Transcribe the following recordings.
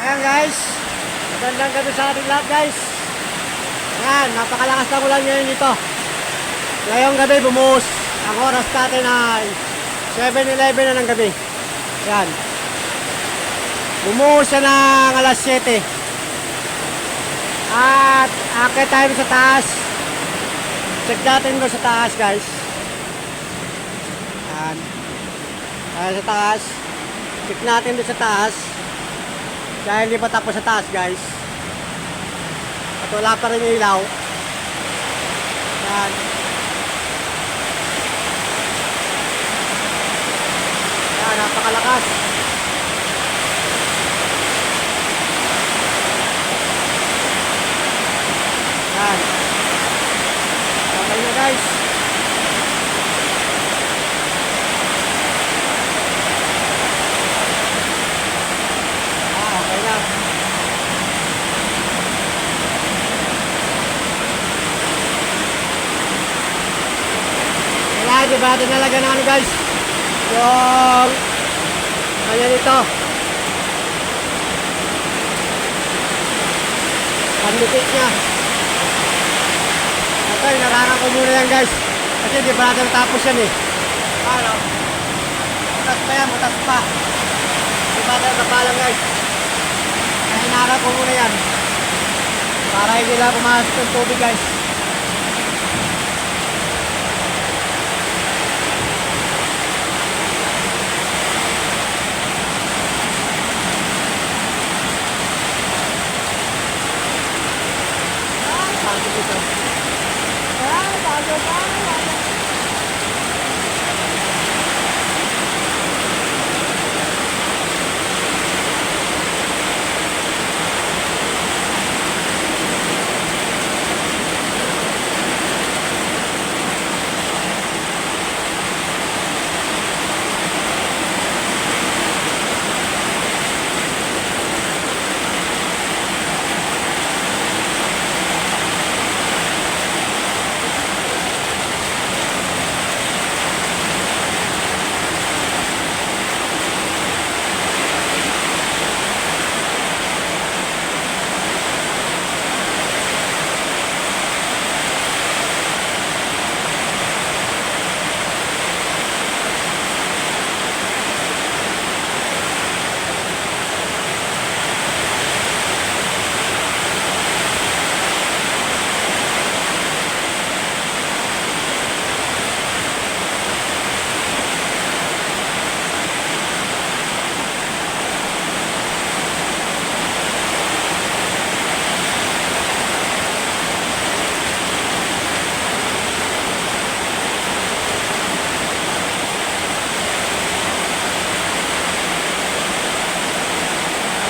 Ayan guys, magandang gabi sa ating lahat guys. Ayan, napakalakas na ulan ngayon dito. Ngayong gabi bumuhos. Ang oras natin ay 7:11 na ng gabi. Ayan, bumuhos siya ng alas 7. At akit tayo sa taas. Check natin doon sa taas guys. Ayan, ayan sa taas. Check natin doon sa taas. Dahil hindi pa tapos sa taas guys. At wala pa rin ilaw. Yan. Yan, napakalakas. Yan. Okay na guys. Okay na. Kailangan diba natin nalagyan ng ano guys, yung kanya nito pandikit nya. Ito inarangan ko muna yan guys, kasi di pa natin natapos yan eh. Ano, butas pa yan, butas pa, di pa natin nakapalang guys. Inaarap ko muna yan para hindi lang pumasok ng tubig guys. Bago dito. Bago.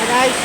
Guys,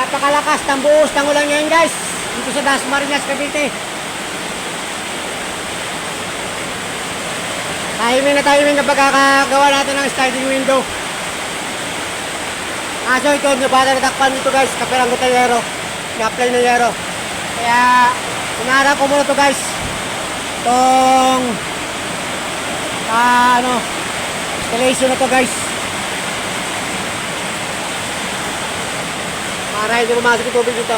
napakalakas ng buhos ng ulan ngayon guys dito sa Dasmariñas, Cavite. Timing kapag kakagawa natin ng sliding window. So ito, nabata natakpan dito guys, kapiranggot na yero, na-apply na yero. Kaya inaarap ko muna to guys, itong installation na to guys, para hindi pumasok yung tubig dito.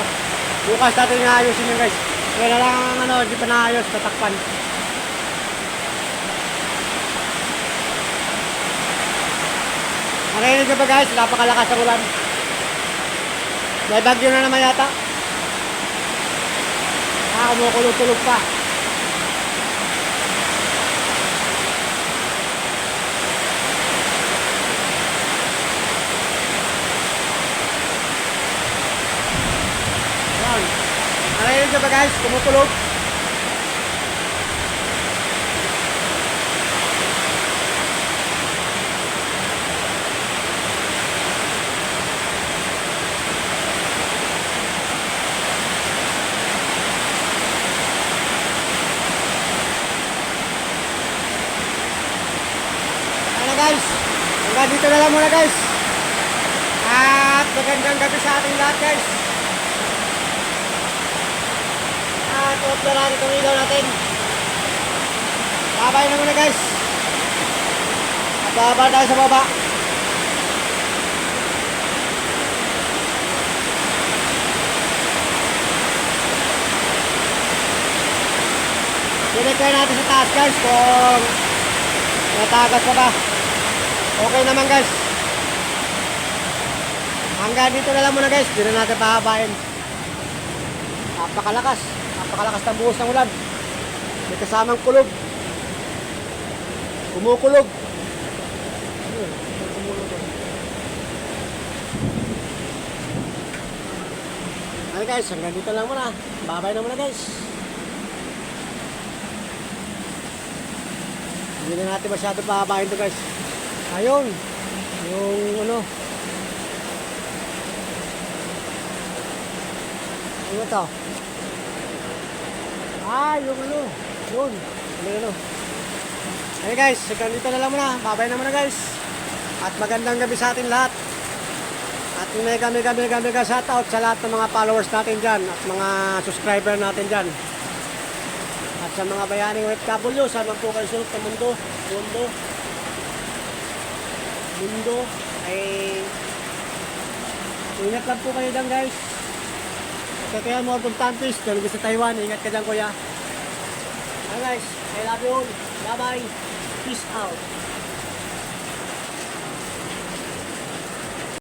Bukas natin naayusin yun guys. Kaya na lang hindi pa naayos, tatakpan. Narinig ka ba guys? Napakalakas ang ulan. May bagyo na naman yata. Kumukulog-kulog pa. Yan. Narinig nyo ba guys? Kumukulog. Guys, hanggang dito na lang muna guys. At magandang gabi sa ating lahat guys. At off na natin itong ilaw natin. Babay na muna guys. At bababa tayo sa baba. Sinikay natin sa taas guys kung natagas pa ba. Okay naman guys. Hanggang dito na lang muna guys. Hindi na natin pahabain. Napakalakas. Napakalakas ng buhos ng ulan. May kasamang kulog. Kumukulog. Ay guys, hanggang dito lang muna. Babay na muna guys. Hindi na natin masyado pahabain to guys. Ayun. Yung ano. Ano to? Yung ano. Yun. Ano. Ayun guys. Hanggang dito na lang muna. Babay na muna guys. At magandang gabi sa atin lahat. At mega shoutout sa lahat ng mga followers natin dyan. At mga subscriber natin dyan. At sa mga bayaning OFW, saan man po kayo sulok sa mundo ay ingat lang po kayo dyan guys. At kaya more importantes, kung gusto sa Taiwan, ingat ka dyan kuya. Alright guys, I love you all. Bye bye. Peace out.